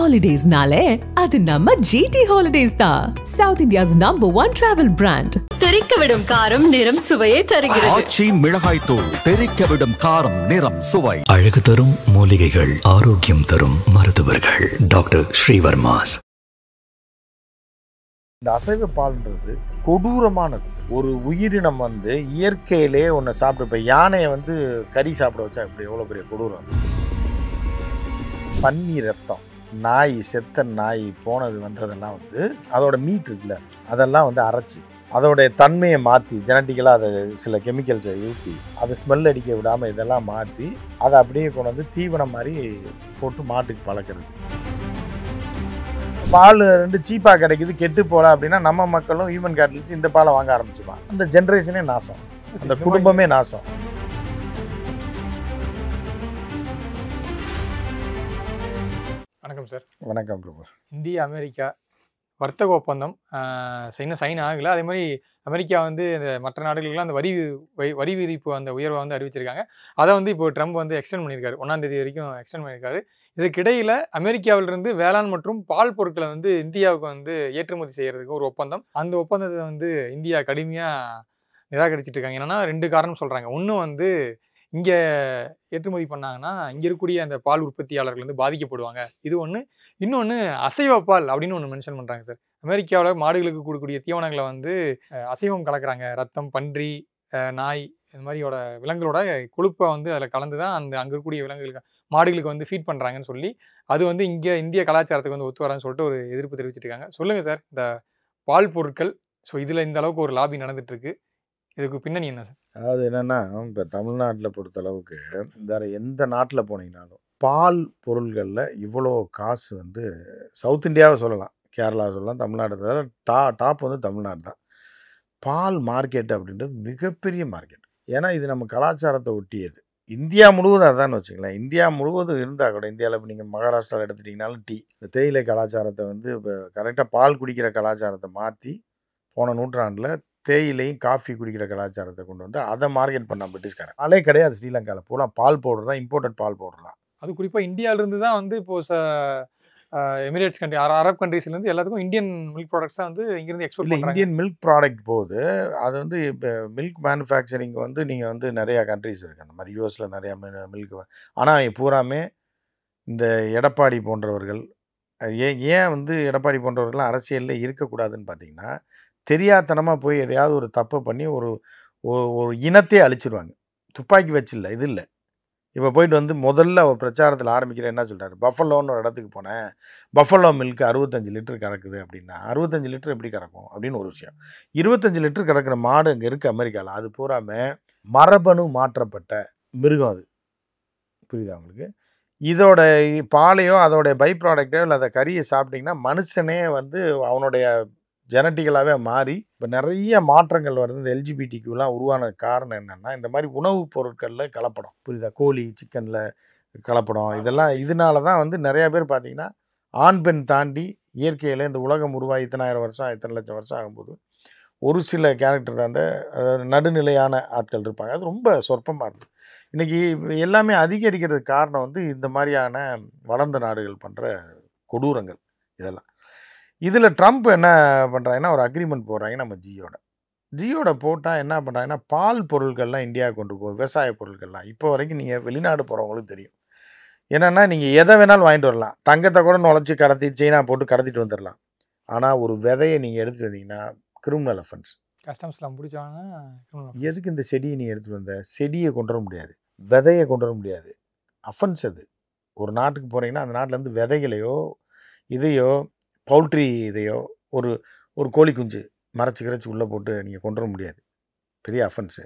Holidays-nale, adu namma GT Holidays da. South India's #1 travel brand. தெரிக்கவிடும் காரம் நிறம் சுவையை தருகிறது. ஆச்சி மிளகாய் தூள் தெரிக்கவிடும் காரம் நிறம் சுவை. அழகு தரும் மூலிகைகள், ஆரோக்கியம் தரும் மருத்துவர்கள். டாக்டர் ஸ்ரீவர்மாஸ். இந்த அசைவ பால்ன்றது கொடூரமானது. ஒரு உயிரினம் இயற்கையிலே ஒன்று சாப்பிட்டு, இப்போ யானையை கறி சாப்பிட வச்சா இப்படி எவ்வளோ பெரிய கொடூரம். பன்னி ரத்தம், நாய், செத்த நாய் போனது அதெல்லாம் அதோட மீட் இருக்குல்ல, அதெல்லாம் அரைச்சி அதோடைய தன்மையை மாற்றி ஜெனட்டிக்கலாக அதை சில கெமிக்கல்ஸை ஊற்றி அதை ஸ்மெல் அடிக்க விடாமல் இதெல்லாம் மாற்றி அதை அப்படியே கொண்டு தீவனம் மாதிரி போட்டு மாட்டுக்கு பழக்கிறது. பால் சீப்பாக கிடைக்குது, கெட்டு போகல அப்படின்னா நம்ம மக்களும் ஹியூமன் கேட்டல்ஸ் இந்த பாலை வாங்க ஆரம்பிச்சுப்பான். அந்த ஜென்ரேஷனே நாசம், அந்த குடும்பமே நாசம். வணக்கம் சார். வணக்கம் பிரபு. இந்தியா அமெரிக்கா வர்த்தக ஒப்பந்தம் இன்னும் சைன் ஆகலை. அதே மாதிரி அமெரிக்கா இந்த மற்ற நாடுகளுக்கெல்லாம் அந்த வரி விதிப்பு அந்த உயர்வை அறிவிச்சிருக்காங்க. அதை இப்போ ட்ரம்ப் எக்ஸ்டெண்ட் பண்ணியிருக்காரு, 1ஆம் தேதி வரைக்கும் எக்ஸ்டெண்ட் பண்ணியிருக்காரு. இதுக்கிடையில் அமெரிக்காவிலிருந்து வேளாண் மற்றும் பால் பொருட்களை இந்தியாவுக்கு ஏற்றுமதி செய்கிறதுக்கு ஒரு ஒப்பந்தம். அந்த ஒப்பந்தத்தை இந்தியா கடுமையாக நிராகரிச்சிட்டு இருக்காங்க. என்னென்னா 2 காரணம் சொல்கிறாங்க. ஒன்று இங்கே ஏற்றுமதி பண்ணாங்கன்னா இங்கே இருக்கக்கூடிய அந்த பால் உற்பத்தியாளர்கள் பாதிக்கப்படுவாங்க, இது ஒன்று. இன்னொன்று அசைவ பால் அப்படின்னு ஒன்று மென்ஷன் பண்ணுறாங்க சார். அமெரிக்காவில் மாடுகளுக்கு கொடுக்கக்கூடிய தீவனங்களை அசைவம் கலக்கிறாங்க. ரத்தம், பன்றி, நாய் இந்த மாதிரியோட விலங்குகளோட கொழுப்பை அதில் கலந்து தான் அங்கே இருக்கக்கூடிய விலங்குகளுக்கு மாடுகளுக்கு ஃபீட் பண்ணுறாங்கன்னு சொல்லி அது இங்கே இந்திய கலாச்சாரத்துக்கு ஒத்து வரான்னு சொல்லிட்டு ஒரு எதிர்ப்பு தெரிவிச்சிட்டு இருக்காங்க. சொல்லுங்கள் சார், இந்த பால் பொருட்கள் இதில் இந்த அளவுக்கு ஒரு லாபி நடந்துட்டுருக்கு, இதுக்கு பின்னணி என்ன சார்? அதாவது என்னென்னா, இப்போ தமிழ்நாட்டில் பொறுத்த அளவுக்கு வேறு எந்த நாட்டில் போனீங்கனாலும் பால் பொருள்களில் இவ்வளோ காசு சவுத் இந்தியாவை சொல்லலாம், கேரளா சொல்லலாம், தமிழ்நாடு டாப் தமிழ்நாடு தான். பால் மார்க்கெட் அப்படின்றது மிகப்பெரிய மார்க்கெட். ஏன்னா இது நம்ம கலாச்சாரத்தை ஒட்டியது. இந்தியா முழுவதும் அதுதான் வச்சுக்கலாம். இந்தியா முழுவதும் இருந்தால் கூட, இந்தியாவில் இப்போ நீங்கள் மகாராஷ்டிராவில் எடுத்துட்டிங்கனாலும் டீ, இந்த தேயிலை கலாச்சாரத்தை இப்போ கரெக்டாக பால் குடிக்கிற கலாச்சாரத்தை மாற்றி போன நூற்றாண்டில் தேயிலையும் காஃபி குடிக்கிற கலாச்சாரத்தை கொண்டு அதை மார்க்கெட் பண்ண பிரிட்டிஷ்காரன். பாலே கிடையாது ஸ்ரீலங்காவில், போலாம் பால் பவுடர் தான், இம்போர்ட்டட் பால் பவுடர் தான். அது குறிப்பாக இந்தியாவிலேருந்து தான் இப்போது எமிரேட்ஸ் கண்ட்ரி, அரப் கண்ட்ரீஸ்லேருந்து எல்லாத்துக்கும் இந்தியன் மில்க் ப்ராடக்ட்ஸ் தான் இங்கேருந்து எக்ஸ்போர்ட் பண்ணுறாங்க. இந்தியன் மில்க் ப்ராடக்ட் போகுது. அது இப்போ மில்க் மேனுஃபேக்சரிங் நீங்கள் நிறையா கண்ட்ரீஸ் இருக்குது, அந்த மாதிரி யூஎஸில் நிறையா மில்க். ஆனால் பூராமே இந்த எடப்பாடி போன்றவர்கள், ஏன் எடப்பாடி போன்றவர்கள்லாம் அரசியலில் இருக்கக்கூடாதுன்னு பார்த்தீங்கன்னா, தெரியாதனமாக போய் எதையாவது ஒரு தப்பை பண்ணி ஒரு இனத்தையே அழிச்சிருவாங்க. துப்பாக்கி வச்சு இல்லை, இது இல்லை. இப்போ போயிட்டு முதல்ல ஒரு பிரச்சாரத்தில் ஆரம்பிக்கிற என்ன சொல்கிறாரு, பஃபலோன்னு ஒரு இடத்துக்கு போனேன், பஃபலோ மில்க் 65 லிட்டர் கறக்குது அப்படின்னா, 65 லிட்டர் எப்படி கறக்கும் அப்படின்னு ஒரு விஷயம். 25 லிட்டர் கறக்கிற மாடு அங்கே இருக்குது அமெரிக்காவில். அது பூராமல் மரபணு மாற்றப்பட்ட மிருகம். அது புரியுதா உங்களுக்கு? இதோட பாலையோ அதோடைய பை ப்ராடக்டோ இல்லை அதை கறியை சாப்பிட்டிங்கன்னா மனுஷனே அவனுடைய ஜெனட்டிக்கலாகவே மாறி இப்போ நிறைய மாற்றங்கள் வருது. இந்த எல்ஜிபிடிக்குலாம் உருவான காரணம் என்னென்னா, இந்த மாதிரி உணவுப் பொருட்களில் கலப்படம். புரியுதா? கோழி, சிக்கனில் கலப்படம். இதனால தான் நிறையா பேர் பார்த்திங்கன்னா, ஆண் பெண் தாண்டி இயற்கையில் இந்த உலகம் உருவாகி இத்தனை லட்சம் வருஷம் ஆகும்போது ஒரு சில கேரக்டர் தான் நடுநிலையான ஆட்கள் இருப்பாங்க. அது ரொம்ப சொற்பமாக இருக்குது. இன்றைக்கி எல்லாமே அதிகரிக்கிறதுக்கு காரணம் இந்த மாதிரியான வளர்ந்த நாடுகள் பண்ணுற கொடூரங்கள். இதெல்லாம் இதில் ட்ரம்ப் என்ன பண்ணுறாங்கன்னா, ஒரு அக்ரிமெண்ட் போடுறாங்க நம்ம ஜியோட போட்டால் என்ன பண்ணுறாங்கன்னா, பால் பொருட்கள்லாம் இந்தியாவுக்கு கொண்டு போகும், விவசாய பொருட்கள்லாம். இப்போ வரைக்கும் நீங்கள் வெளிநாடு போகிறவங்களுக்கு தெரியும் என்னென்னா, நீங்கள் எதை வேணாலும் வாங்கிட்டு வரலாம். தங்கத்தை கூட நுழைச்சி சைனா போட்டு கடத்திட்டு வந்துடலாம். ஆனால் ஒரு விதையை நீங்கள் எடுத்துகிட்டு வந்தீங்கன்னா கிரிமினல் அஃபென்ஸ். கஸ்டம்ஸ்லாம் பிடிச்சாங்க. எதுக்கு இந்த செடியை நீ எடுத்துகிட்டு வந்த? செடியை கொண்டு வர முடியாது, விதையை கொண்டு வர முடியாது, அஃபென்ஸ் அது. ஒரு நாட்டுக்கு போகிறீங்கன்னா அந்த நாட்டிலேருந்து விதைகளையோ இதையோ பவுல்ட்ரி இதையோ ஒரு கோழி குஞ்சு மறைச்சி உள்ளே போட்டு நீங்கள் கொண்டு வர முடியாது, பெரிய அஃபென்ஸு.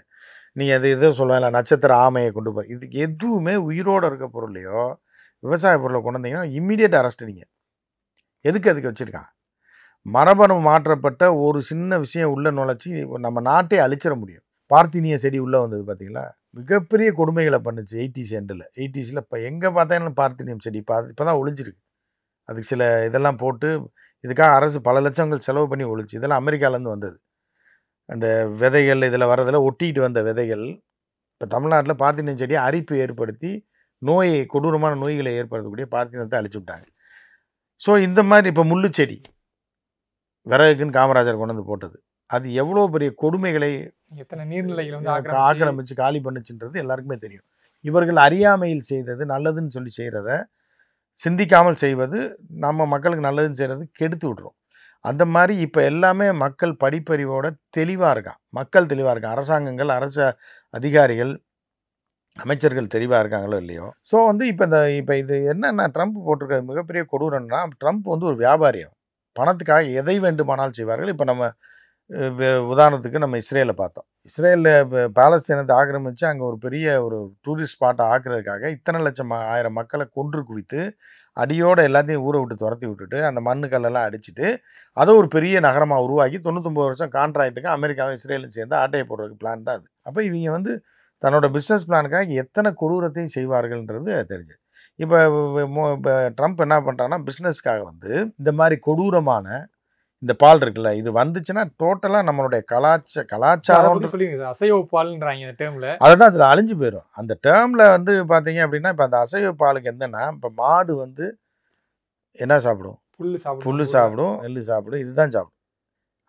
நீங்கள் எதோ சொல்லுவாங்க, நட்சத்திர ஆமையை கொண்டு போய், இதுக்கு எதுவுமே உயிரோடு இருக்க பொருளையோ விவசாய பொருளை கொண்டு வந்தீங்கன்னா இம்மீடியட் அரெஸ்ட். நீங்கள் அதுக்கு வச்சுருக்கான். மரபணு மாற்றப்பட்ட ஒரு சின்ன விஷயம் உள்ளே நுழைச்சி நம்ம நாட்டே அழிச்சிட முடியும். பார்த்தினிய செடி உள்ளே வந்தது பார்த்தீங்களா, மிகப்பெரிய கொடுமைகளை பண்ணுச்சு 80s எண்டில். 80sல இப்போ எங்கே பார்த்தாலும் பார்த்தினியம் செடி இப்போ தான் ஒழிஞ்சிருக்கு. அதுக்கு சில இதெல்லாம் போட்டு இதுக்காக அரசு பல லட்சங்கள் செலவு பண்ணி ஒழிச்சு. இதெல்லாம் அமெரிக்காவிலேருந்து வந்தது. அந்த விதைகள் இதில் வரதில் ஒட்டிகிட்டு வந்த விதைகள் இப்போ தமிழ்நாட்டில் பார்த்தினியம் செடியை அரிப்பு ஏற்படுத்தி கொடூரமான நோய்களை ஏற்படுத்தக்கூடிய பார்த்தினத்தை அழிச்சு விட்டாங்க. ஸோ இந்த மாதிரி இப்போ முள்ளு செடி விறகுக்குன்னு காமராஜர் கொண்டு வந்து போட்டது, அது எவ்வளோ பெரிய கொடுமைகளை எத்தனை நீர்நிலைகள் வந்து ஆக்கிரமிச்சு காலி பண்ணுச்சுன்றது எல்லாருக்குமே தெரியும். இவர்கள் அறியாமையில் செய்தது, நல்லதுன்னு சொல்லி செய்கிறத சிந்திக்காமல் செய்வது, நம்ம மக்களுக்கு நல்லதுன்னு செய்கிறது கெடுத்து விட்ரும். அந்த மாதிரி இப்போ எல்லாமே மக்கள் படிப்பறிவோட தெளிவாக இருக்கான், மக்கள் தெளிவாக இருக்கான், அரசாங்கங்கள், அரசு அதிகாரிகள், அமைச்சர்கள் தெளிவாக இருக்காங்களோ இல்லையோ. ஸோ வந்து இப்போ இது என்னென்னா ட்ரம்ப் போட்டிருக்க மிகப்பெரிய கொடூரம்னா, ட்ரம்ப் வந்து ஒரு வியாபாரி, பணத்துக்காக எதை வேண்டுமானால் செய்வார்கள். இப்போ நம்ம உதாரணத்துக்கு நம்ம இஸ்ரேலை பார்த்தோம். இஸ்ரேலில் பாலஸ்தீனத்தை ஆக்கிரமித்து அங்கே ஒரு பெரிய ஒரு டூரிஸ்ட் ஸ்பாட்டை ஆக்குறதுக்காக இத்தனை லட்சம் 1000 மக்களை கொன்று குவித்து அடியோடு எல்லாத்தையும் ஊரை விட்டு துரத்தி விட்டுட்டு அந்த மண்ணுக்கல்லெல்லாம் அடிச்சுட்டு அதை ஒரு பெரிய நகரமாக உருவாக்கி 99 வருஷம் கான்ட்ராக்டுக்கு அமெரிக்காவும் இஸ்ரேலும் சேர்ந்து ஆட்டையை போடுறதுக்கு பிளான் தான் அது. அப்போ இவங்க வந்து தன்னோட பிஸ்னஸ் பிளானுக்காக எத்தனை கொடூரத்தையும் செய்வார்கள்ன்றது தெரிஞ்சு. இப்போ ட்ரம்ப் என்ன பண்ணுறான்னா, பிஸ்னஸ்க்காக வந்து இந்த மாதிரி கொடூரமான இந்த பால் இருக்குல்ல, இது வந்துச்சுன்னா டோட்டலாக நம்மளுடைய கலாச்சாரம் அசைவ பால்ன்றாங்க அந்த டேர்மில், அதுதான் அதில் அழிஞ்சு போயிடும். அந்த டேர்மில் வந்து பார்த்தீங்க அப்படின்னா, இப்போ அந்த அசைவ பாலுக்கு என்னென்னா, இப்போ மாடு வந்து என்ன சாப்பிடும்? புல் சாப்பிடும், நெல் சாப்பிடும், இதுதான் சாப்பிடும்.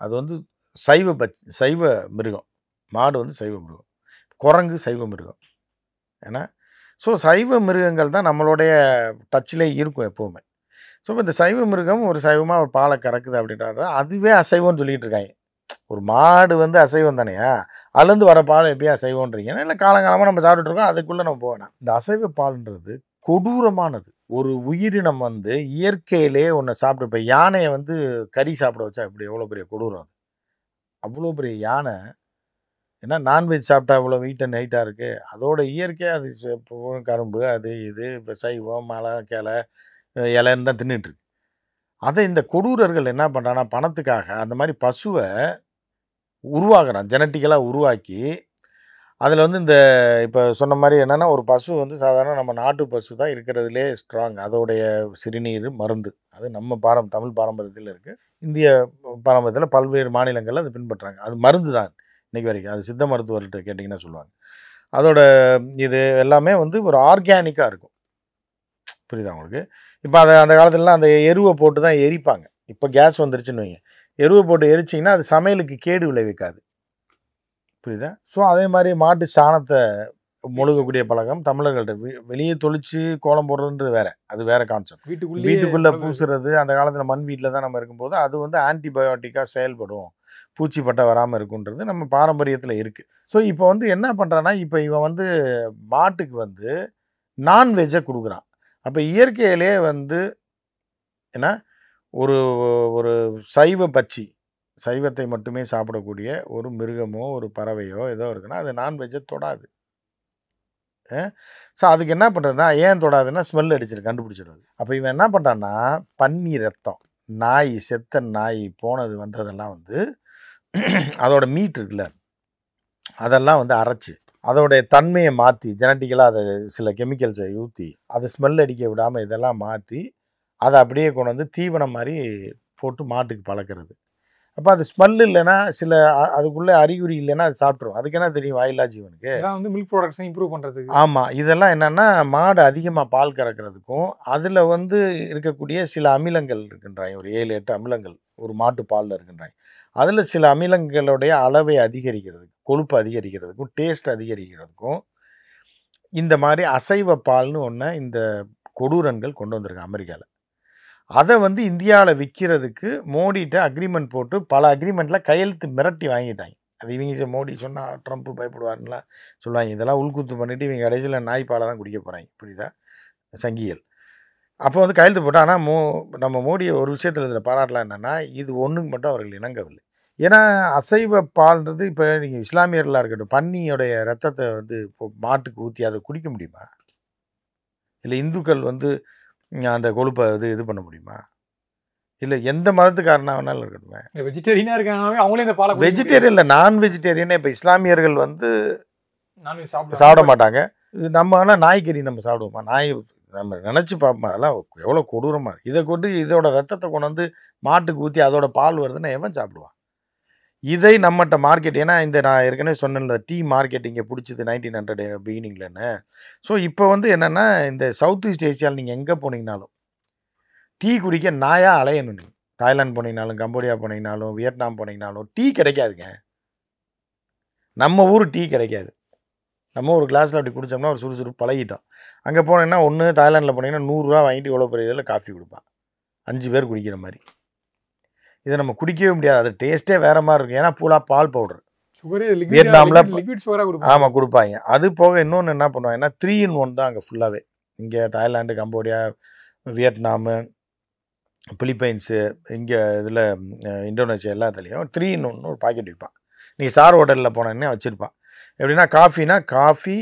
அது வந்து சைவ மிருகம். மாடு வந்து சைவ மிருகம், குரங்கு சைவ மிருகம். ஏன்னா ஸோ சைவ மிருகங்கள் தான் நம்மளுடைய டச்சிலே இருக்கும் எப்போவுமே. ஸோ இப்போ இந்த சைவ மிருகம் ஒரு சைவமாக ஒரு பாலை கறக்குது அப்படின்றாரு, அதுவே அசைவம்னு சொல்லிகிட்டு இருக்காங்க. ஒரு மாடு வந்து அசைவம் தானேயா, அதுலேருந்து வர பால் எப்படியா அசைவன்றீங்க? இல்லை காலங்காலமாக நம்ம சாப்பிட்டுருக்கோம், அதுக்குள்ளே நம்ம போவேணாம். இந்த அசைவ பால்ன்றது கொடூரமானது. ஒரு உயிரினம் வந்து இயற்கையிலே ஒன்று சாப்பிட்டு, இப்போ யானையை வந்து கறி சாப்பிட வச்சா இப்படி எவ்வளோ பெரிய கொடூரம். அவ்வளோ பெரிய யானை ஏன்னா நான்வெஜ் சாப்பிட்டா இவ்வளோ வெயிட் அண்ட் ஹைட்டாக இருக்குது, அதோட இயற்கையாக அது கரும்பு அது இது இப்போ சைவம் மலை கிளை இலைன்னு தான் தின்னுட்டுருக்கு. அதை இந்த கொடூரர்கள் என்ன பண்ணுறான்னா, பணத்துக்காக அந்த மாதிரி பசுவை உருவாக்குறான், ஜெனட்டிக்கலாக உருவாக்கி அதில் வந்து இந்த இப்போ சொன்ன மாதிரி என்னென்னா, ஒரு பசு வந்து சாதாரண நம்ம நாட்டு பசு தான் இருக்கிறதுலே ஸ்ட்ராங், அதோடைய சிறுநீர் மருந்து, அது நம்ம தமிழ் பாரம்பரியத்தில் இருக்குது, இந்திய பாரம்பரியத்தில் பல்வேறு மாநிலங்களில் அதை பின்பற்றுறாங்க. அது மருந்து தான் இன்றைக்கி வரைக்கும். அது சித்த மருத்துவர்கிட்ட கேட்டிங்கன்னா சொல்லுவாங்க. அதோட இது எல்லாமே வந்து ஒரு ஆர்கானிக்காக இருக்கும். புரியுதா உங்களுக்கு? இப்போ அந்த காலத்துலலாம் அந்த எருவை போட்டு தான் எரிப்பாங்க. இப்போ கேஸ் வந்துருச்சுன்னு வைங்க, எருவை போட்டு எரிச்சிங்கன்னா அது சமையலுக்கு கேடு விளைவிக்காது. புரியுதா? ஸோ அதே மாதிரி மாட்டு சாணத்தை மொழுகக்கூடிய பழக்கம் தமிழர்கள்ட்ட. வெளியே தொளிச்சு கோலம் போடுறதுன்றது வேறு, அது வேறு கான்செப்ட். வீட்டுக்குள்ளே பூசுறது, அந்த காலத்தில் மண் வீட்டில் தான் நம்ம இருக்கும்போது அது வந்து ஆன்டிபயோட்டிக்காக செயல்படும், பூச்சி பட்டை வராமல் இருக்குன்றது நம்ம பாரம்பரியத்தில் இருக்குது. ஸோ இப்போ வந்து என்ன பண்ணுறான்னா, இப்போ இவன் வந்து மாட்டுக்கு வந்து நான்வெஜ்ஜை கொடுக்குறான். அப்போ இயற்கையிலே வந்து என்ன ஒரு ஒரு சைவ பட்சி, சைவத்தை மட்டுமே சாப்பிடக்கூடிய ஒரு மிருகமோ ஒரு பறவையோ ஏதோ இருக்குன்னா அது நான்வெஜ்ஜை தொடாது. ஸோ அதுக்கு என்ன பண்ணுறதுன்னா, ஏன் தொடாதுன்னா ஸ்மெல் அடிச்சிரு கண்டுபிடிச்சிடுறது. அப்போ இவன் என்ன பண்ணுறான்னா, பன்னி ரத்தம், நாய், செத்த நாய் போனது வந்ததெல்லாம் வந்து அதோட மீட் இருக்குல்ல, அதெல்லாம் வந்து அரைச்சி அதோடைய தன்மையை மாற்றி ஜெனட்டிக்கலாக அதை சில கெமிக்கல்ஸை ஊற்றி அதை ஸ்மெல் அடிக்க விடாமல் இதெல்லாம் மாற்றி அதை அப்படியே கொண்டு வந்து தீவனம் மாதிரி போட்டு மாட்டுக்கு பழக்கிறது. அப்போ அது ஸ்மெல் இல்லைன்னா, சில அதுக்குள்ளே அறிகுறி இல்லைன்னா அது சாப்பிட்ரும். அதுக்கு என்ன தெரியும் வாயில்லா ஜீவனுக்கு? வந்து மில்க் ப்ராடக்ட்ஸை இம்ப்ரூவ் பண்ணுறதுக்கு. ஆமாம், இதெல்லாம் என்னென்னா மாடு அதிகமாக பால் கறக்கிறதுக்கும் அதில் வந்து இருக்கக்கூடிய சில அமிலங்கள் இருக்குன்றாங்க, ஒரு 7-8 அமிலங்கள் ஒரு மாட்டு பாலில் இருக்குன்றாங்க. அதில் சில அமிலங்களுடைய அளவை அதிகரிக்கிறதுக்கு, கொழுப்பு அதிகரிக்கிறதுக்கும், டேஸ்ட் அதிகரிக்கிறதுக்கும் இந்த மாதிரி அசைவ பால்னு ஒன்று இந்த கொடூரன்கள் கொண்டு வந்திருக்காங்க அமெரிக்காவில். அதை வந்து இந்தியாவில் விற்கிறதுக்கு மோடிகிட்ட அக்ரிமெண்ட் போட்டு பல அக்ரிமெண்ட்டில் கையெழுத்து மிரட்டி வாங்கிட்டாங்க. அது இவங்க மோடி சொன்னால் ட்ரம்ப் பயப்படுவாருன்னா சொல்லுவாங்க, இதெல்லாம் உள்குத்து பண்ணிவிட்டு இவங்க கடைசியில் நாய்ப்பாலை தான் குடிக்க போகிறாங்க. புரியுதா? சங்கியல். அப்போ வந்து கையெழுத்து போட்டால், ஆனால் நம்ம மோடியை ஒரு விஷயத்தில் இதில் பாராட்டலாம், என்னென்னா இது ஒன்றுக்கு மட்டும் அவர்கள் இணங்கவில்லை. ஏன்னா அசைவ பால்ன்றது இப்போ நீங்கள் இஸ்லாமியர்களாக இருக்கட்டும், பன்னியோடைய ரத்தத்தை வந்து இப்போ மாட்டுக்கு ஊற்றி அதை குடிக்க முடியுமா? இல்லை இந்துக்கள் வந்து அந்த கொழுப்பை இது பண்ண முடியுமா? இல்லை எந்த மதத்துக்காரனா வேணாலும் இருக்கட்டுமே, வெஜிடேரியனாக இருக்காங்க அவங்களே இந்த பாலை வெஜிடேரியன் இல்லை நான் வெஜிடேரியனே. இப்போ இஸ்லாமியர்கள் வந்து சாப்பிட மாட்டாங்க. நம்ம ஆனால் நாய்க்கறி நம்ம சாப்பிடுவோமா? நாய் நம்ம நினச்சி பார்ப்போம், அதெல்லாம் எவ்வளோ கொடூரமாக இருக்குது. இதை கொண்டு இதோட ரத்தத்தை கொண்டு வந்து மாட்டுக்கு ஊற்றி அதோட பால் வருதுன்னா எவன் சாப்பிடுவான்? இதை நம்மகிட்ட மார்க்கெட், ஏன்னா இந்த நான் ஏற்கனவே சொன்ன டீ மார்க்கெட் இங்கே பிடிச்சது 1900 பிகினிங்லன்னு. ஸோ இப்போ வந்து என்னென்னா, இந்த சவுத் ஈஸ்ட் ஏஷியாவில் நீங்கள் எங்கே போனீங்கனாலும் டீ குடிக்க நாயா அலையணும். நீங்கள் தாய்லாந்து போனீங்கனாலும், கம்போடியா போனீங்கனாலும், வியட்நாம் போனீங்கனாலும் டீ கிடைக்காதுங்க. நம்ம ஊர் டீ கிடைக்காது. நம்ம ஒரு கிளாஸில் அப்படி குடித்தோம்னா ஒரு சுறுசுறுப்பு பழகிட்டோம். அங்கே போனீங்கன்னா ஒன்று தாய்லாண்டில் போனீங்கன்னா 100 ரூபா வாங்கிட்டு இவ்வளோ பெரிய இதில் காஃபி கொடுப்பான், 5 பேர் குடிக்கிற மாதிரி. இதை நம்ம குடிக்கவே முடியாது. அது டேஸ்ட்டே வேறு மாதிரி இருக்கும். ஏன்னா பூரா பால் பவுடர். வியட்நாமில் ஆமாம் கொடுப்பாங்க. அது போக இன்னொன்று என்ன பண்ணுவாங்கன்னா 3 in 1 தான் அங்கே ஃபுல்லாகவே. இங்கே தாய்லாந்து, கம்போடியா, வியட்நாமு, பிலிப்பைன்ஸு, இங்கே இதில் இந்தோனேஷியா எல்லா இடத்துலையும் 3 in 1 ஒரு பாக்கெட் விற்பான். நீங்கள் ஸ்டார் ஹோட்டலில் போனோன்னே வச்சுருப்பான். எப்படின்னா காஃபினா காஃபி,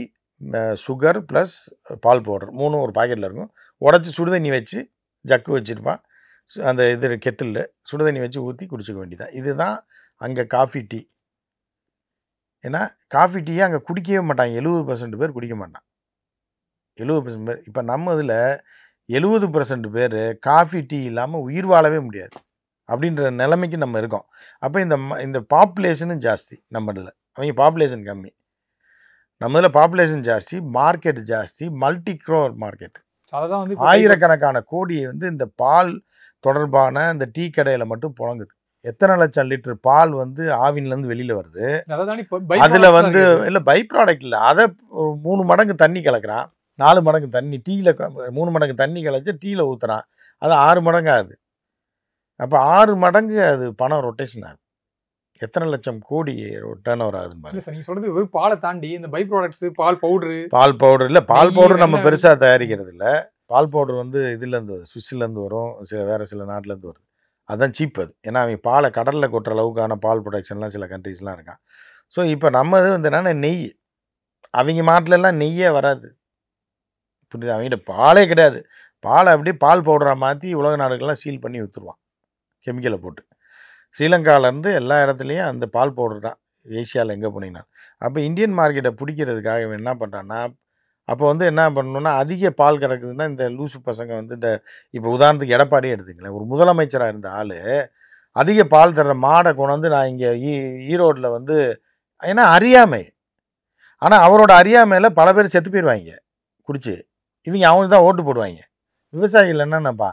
சுகர் ப்ளஸ் பால் பவுடர் 3 ஒரு பாக்கெட்டில் இருக்கும். உடச்சி சுடுதண்ணி வச்சு ஜக்கு வச்சுருப்பான். அந்த இது கெட்டில் சுடுதண்ணி வச்சு ஊற்றி குடிச்சிக்க வேண்டியதான். இதுதான் அங்கே காஃபி டீ. ஏன்னா காஃபி டீயை அங்கே குடிக்கவே மாட்டாங்க. 70% பேர் குடிக்க மாட்டான். 70% பேர். இப்போ நம்ம இதில் 70% பேர் காஃபி டீ இல்லாமல் உயிர் வாழவே முடியாது அப்படின்ற நிலைமைக்கு நம்ம இருக்கோம். அப்போ இந்த பாப்புலேஷனும் ஜாஸ்தி. நம்ம இதில் அவங்க பாப்புலேஷன் கம்மி. நம்ம இதில் பாப்புலேஷன் ஜாஸ்தி, மார்க்கெட் ஜாஸ்தி, மல்டி க்ரோர் மார்க்கெட். அதான் வந்து ஆயிரக்கணக்கான கோடியை வந்து இந்த பால் தொடர்பான இந்த டீ கடையில் மட்டும் புழங்குது. எத்தனை லட்சம் லிட்டர் பால் வந்து ஆவின்லேருந்து வெளியில் வருது. அதில் வந்து இல்லை பை ப்ராடக்ட் இல்லை, அதை 3 மடங்கு தண்ணி கலக்கிறான், 4 மடங்கு தண்ணி டீயில் 3 மடங்கு தண்ணி கலச்சி டீயில் ஊற்றுறான். அது 6 மடங்கு ஆகுது. அப்போ 6 மடங்கு அது பணம் ரொட்டேஷன் ஆகுது. எத்தனை லட்சம் கோடி டர்ன் ஓவர் ஆகுதுன்னு நீங்கள் சொல்கிறது ஒரு பாலை தாண்டி இந்த பை ப்ராடக்ட்ஸ், பால் பவுடர் இல்லை, பால் பவுடர் நம்ம பெருசாக தயாரிக்கிறது இல்லை. பால் பவுடர் வந்து இதுலேருந்து வருது, சுவிஸ்லேருந்து வரும், வேறு சில நாட்டிலேருந்து வருது. அதுதான் சீப். அது ஏன்னா அவங்க பாலை கடலில் கொட்டுற அளவுக்கான பால் ப்ரொடக்ஷன்லாம் சில கண்ட்ரீஸ்லாம் இருக்கான். ஸோ இப்போ நம்ம இது வந்து என்னென்னா நெய். அவங்க மாட்டிலெல்லாம் நெய்யே வராது, புரியுது? அவங்ககிட்ட பாலே கிடையாது. பாலை அப்படியே பால் பவுடராக மாற்றி உலக நாடுகள்லாம் சீல் பண்ணி விற்றுருவான் கெமிக்கலை போட்டு. ஸ்ரீலங்காவிலேருந்து எல்லா இடத்துலையும் அந்த பால் பவுடர் தான், ஏஷியாவில் எங்கே போனீங்கன்னா. அப்போ இந்தியன் மார்க்கெட்டை பிடிக்கிறதுக்காக என்ன பண்ணுறான்னா, அப்போ வந்து என்ன பண்ணணுன்னா, அதிக பால் கிடக்குதுன்னா இந்த லூசு பசங்க வந்து இந்த இப்போ உதாரணத்துக்கு எடப்பாடியே எடுத்துங்களேன். ஒரு முதலமைச்சராக இருந்த ஆள் அதிக பால் தர்ற மாடை கொண்டு வந்து நான் இங்கே ஈரோட்டில் வந்து, ஏன்னா அறியாமை. ஆனால் அவரோட அறியாமையில் பல பேர் செத்து போயிடுவாங்க குடிச்சு. இவங்க அவனுக்கு தான் ஓட்டு போடுவாங்க. விவசாயிகள் என்னென்னப்பா,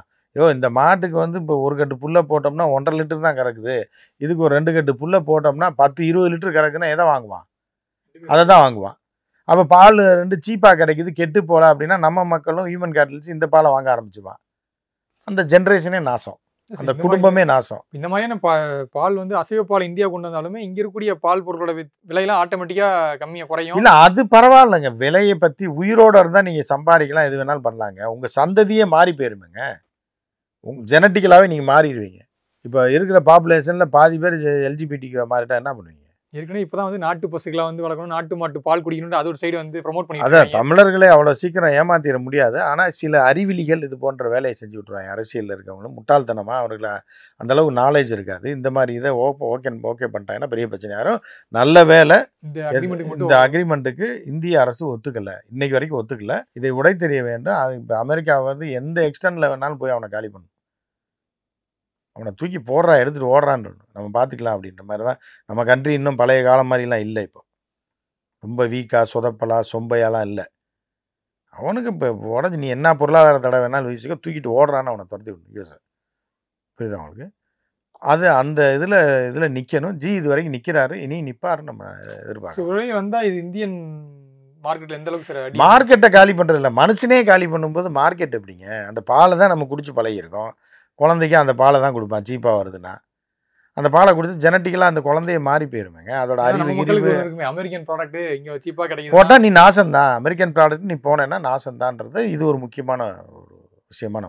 இந்த மாட்டுக்கு வந்து இப்போ 1 கட்டு புல்லை போட்டோம்னா 1.5 லிட்டர் தான் கறக்குது, இதுக்கு ஒரு 2 கட்டு புல்லை போட்டோம்னா 10-20 லிட்டர் கறக்குன்னா எதை வாங்குவான்? அதை தான் வாங்குவான். அப்போ பால் 2 சீப்பாக கிடைக்குது, கெட்டு போகல அப்படின்னா நம்ம மக்களும் ஹியூமன் கேட்டல்ஸ் இந்த பாலை வாங்க ஆரம்பிச்சுவான். அந்த ஜென்ரேஷனே நாசம், அந்த குடும்பமே நாசம். இந்த மாதிரியான பால் வந்து அசைவ பால் இந்தியா கொண்டு வந்தாலுமே இங்கே இருக்கக்கூடிய பால் பொருட்களோட விலையெல்லாம் ஆட்டோமேட்டிக்காக கம்மியாக குறையும். இல்லை அது பரவாயில்லைங்க. விலையை பற்றி உயிரோடு இருந்தால் நீங்கள் சம்பாதிக்கலாம், எது வேணாலும் பண்ணலாங்க. உங்கள் சந்ததியே மாறி போயிருமேங்க. ஜெனட்டிக்கலாகவே நீங்கள் மாறிடுவீங்க. இப்போ இருக்கிற பாப்புலேஷனில் பாதி பேர் எல்ஜிபிடிக்கு மாறிட்டா என்ன பண்ணுவீங்க? ஏற்கனவே இப்போ தான் வந்து நாட்டு பசுக்கெல்லாம் வந்து வளர்க்கணும், நாட்டு மாட்டு பால் குடிக்கணும்னு அது ஒரு சைடு வந்து ப்ரொமோட் பண்ணி. அதான் தமிழர்களே அவ்வளோ சீக்கிரம் ஏமாத்திட முடியாது. ஆனால் சில அறிவிலிகள் இது போன்ற வேலையை செஞ்சு விட்ருவாங்க. அரசியலில் இருக்கவங்களும் முட்டாள்தனமாக அவர்களை அந்தளவுக்கு நாலேஜ் இருக்காது. இந்த மாதிரி இதை ஓகே பண்ணிட்டாங்கன்னா பெரிய பிரச்சனை. யாரும் நல்ல வேலை இந்த அக்ரிமெண்ட்டுக்கு இந்திய அரசு ஒத்துக்கலை, இன்னைக்கு வரைக்கும் ஒத்துக்கலை. இதை உடை தெரிய வேண்டும். அது இப்போ அமெரிக்கா வந்து எந்த எக்ஸ்டென்டில் வேணாலும் போய் அவனை காலி பண்ணும், அவனை தூக்கி போடுறா, எடுத்துகிட்டு ஓடுறான்னு நம்ம பார்த்துக்கலாம் அப்படின்ற மாதிரி தான். நம்ம கண்ட்ரி இன்னும் பழைய காலம் மாதிரிலாம் இல்லை. இப்போ ரொம்ப வீக்காக சொதப்பலா சொம்பையாலாம் இல்லை. அவனுக்கு இப்போ உடஞ்சி நீ என்ன பொருளாதார தடவை வேணாலும் வீசிக்க, தூக்கிட்டு ஓடுறான்னு அவனை துரத்தி விடணும். யூஎஸ் புரியுது அவங்களுக்கு. அது அந்த இதில் நிற்கணும். இது வரைக்கும் நிற்கிறாரு, இனி நிற்பாரு நம்ம எதிர்பார்க்க வந்தால். இது இந்தியன் மார்க்கெட்டில் எந்த அளவுக்கு சார் மார்க்கெட்டை காலி பண்ணுறது இல்லை, மனுஷனே காலி பண்ணும்போது மார்க்கெட் எப்படிங்க? அந்த பாலை தான் நம்ம குடிச்சு பழகிருக்கோம். குழந்தைக்கு அந்த பாலை தான் கொடுப்பான், சீப்பாக வருதுன்னா அந்த பாலை கொடுத்து ஜெனட்டிக்கலாக அந்த குழந்தைய மாறி போயிருமேங்க. அதோட அறிவு அமெரிக்கன் ப்ராடக்ட் இங்கே சீப்பாக கிடைக்கும் போட்டால் நீ நாசம்தான். அமெரிக்கன் ப்ராடக்ட் நீ போனேன்னா நாசம்தான்றது இது ஒரு முக்கியமான ஒரு விஷயமா.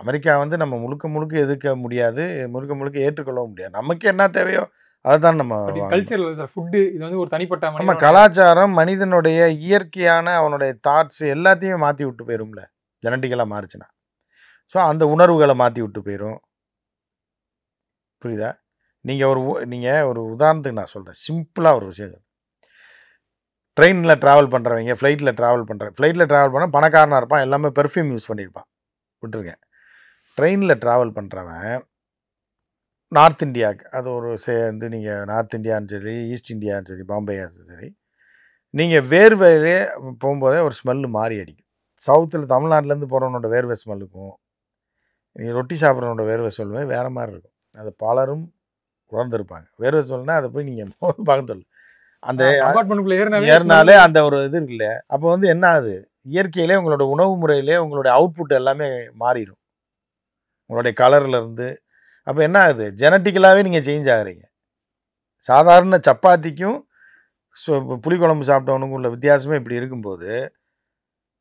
அமெரிக்கா வந்து நம்ம முழுக்க எதிர்க்க முடியாது, முழுக்க ஏற்றுக்கொள்ளவும் முடியாது. நமக்கு என்ன தேவையோ அதுதான் நம்ம கல்ச்சர் ஃபுட்டு. இது வந்து ஒரு தனிப்பட்ட நம்ம கலாச்சாரம், மனிதனுடைய இயற்கையான அவனுடைய தாட்ஸ் எல்லாத்தையும் மாற்றி விட்டு போயிரும்ல ஜெனட்டிக்கலாக மாறிச்சுன்னா. ஸோ அந்த உணர்வுகளை மாற்றி விட்டு போயிடும், புரியுதா? நீங்கள் ஒரு உதாரணத்துக்கு நான் சொல்கிறேன், சிம்பிளாக ஒரு விஷயம். ட்ரெயினில் ட்ராவல் பண்ணுறவங்க, ஃப்ளைட்டில் ட்ராவல் பண்ண பணக்காரனாக இருப்பான், எல்லாமே பெர்ஃப்யூம் யூஸ் பண்ணியிருப்பான், விட்டுருக்கேன். ட்ரெயினில் ட்ராவல் பண்ணுறவன் நார்த் இந்தியாவுக்கு, அது ஒரு வந்து நீங்கள் நார்த் இந்தியான்னு சரி, ஈஸ்ட் இந்தியான்னு சரி, பாம்பேயான்னு சரி, நீங்கள் வேர்வையிலே போகும்போதே ஒரு ஸ்மெல்லு மாறி அடிக்கும். சவுத்தில் தமிழ்நாட்டிலேருந்து போகிறவனோட வேர்வை ஸ்மெல்லுக்கும் நீ ரொட்டி சாப்பிட்றவனோட வேர்வை சொல்லுவேன் வேறு மாதிரி இருக்கும். அது பலரும் உணர்ந்திருப்பாங்க. வேர்வை சொல்லுன்னா அதை போய் நீங்கள் பார்க்க சொல்லு. அந்த ஏறினாலே அந்த ஒரு இது இருக்குல்ல. அப்போ வந்து என்ன ஆகுது, இயற்கையிலே உங்களோட உணவு முறையிலே உங்களுடைய அவுட்புட் எல்லாமே மாறிடும், உங்களுடைய கலர்லேருந்து. அப்போ என்ன ஆகுது, ஜெனட்டிக்கலாகவே நீங்கள் சேஞ்ச் ஆகுறீங்க. சாதாரண சப்பாத்திக்கும் புளிக்குழம்பு சாப்பிட்டவனுக்கும் உள்ள வித்தியாசமே இப்படி இருக்கும்போது,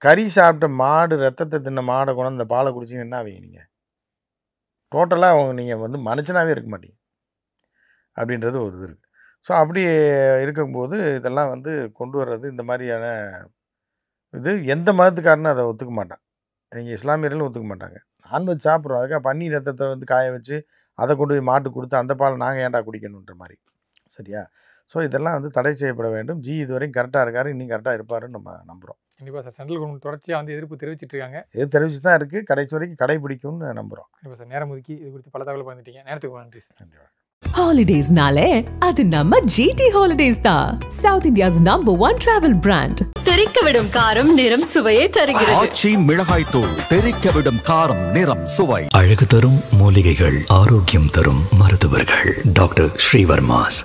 கறி சாப்பிட்ட மாடு, ரத்தத்தை தின்ன மாடை கொண்டு அந்த பாலை குடிச்சிங்க என்ன ஆவீங்க நீங்கள்? டோட்டலாக நீங்கள் வந்து மனுஷனாகவே இருக்க மாட்டீங்க அப்படின்றது ஒரு இது இருக்குது. ஸோ அப்படி இருக்கும்போது இதெல்லாம் வந்து கொண்டு வர்றது, இந்த மாதிரியான இது எந்த மதத்துக்காரனும் அதை ஒத்துக்க மாட்டான். நீங்கள் இஸ்லாமியர்களும் ஒத்துக்க மாட்டாங்க. நான்வெஜ் சாப்பிட்றோம், அதுக்காக பன்னி ரத்தத்தை வந்து காய வச்சு அதை கொண்டு போய் மாட்டு கொடுத்து அந்த பால் நாங்கள் ஏன்டா குடிக்கணுன்ற மாதிரி. சரியா? ஸோ இதெல்லாம் வந்து தடை செய்யப்பட வேண்டும். இதுவரைக்கும் கரெக்டாக இருக்காரு, இன்னும் கரெக்டாக இருப்பாருன்னு நம்ம நம்புகிறோம். கண்டிப்பாக சார். சென்ட்ரல் கவர்மெண்ட் தொடர்ச்சியாக வந்து எதிர்ப்பு தெரிவிச்சிட்டு இருக்காங்க. எது தெரிவிச்சு தான் இருக்குது, கடைசி வரைக்கும் கடைபிடிக்கும்னு நம்புகிறோம். கண்டிப்பாக சார். நேரம் ஒதுக்கி இது குறித்து பல தகவல் பண்ணிட்டீங்க. நேரத்துக்கு நன்றி சார். நன்றி. Holidays-nale, அது நம்ம GT Holidays தான். South India's #1 travel brand. தெறிக்கவிடும் காரம் நிறம் சுவையை தருகிறது. ஆச்சி மிளகாய் தூள் தெறிக்க விடும் காரம் நிறம் சுவை. அழகு தரும் மூலிகைகள், ஆரோக்கியம் தரும் மருத்துவர்கள். டாக்டர் ஸ்ரீவர்மாஸ்.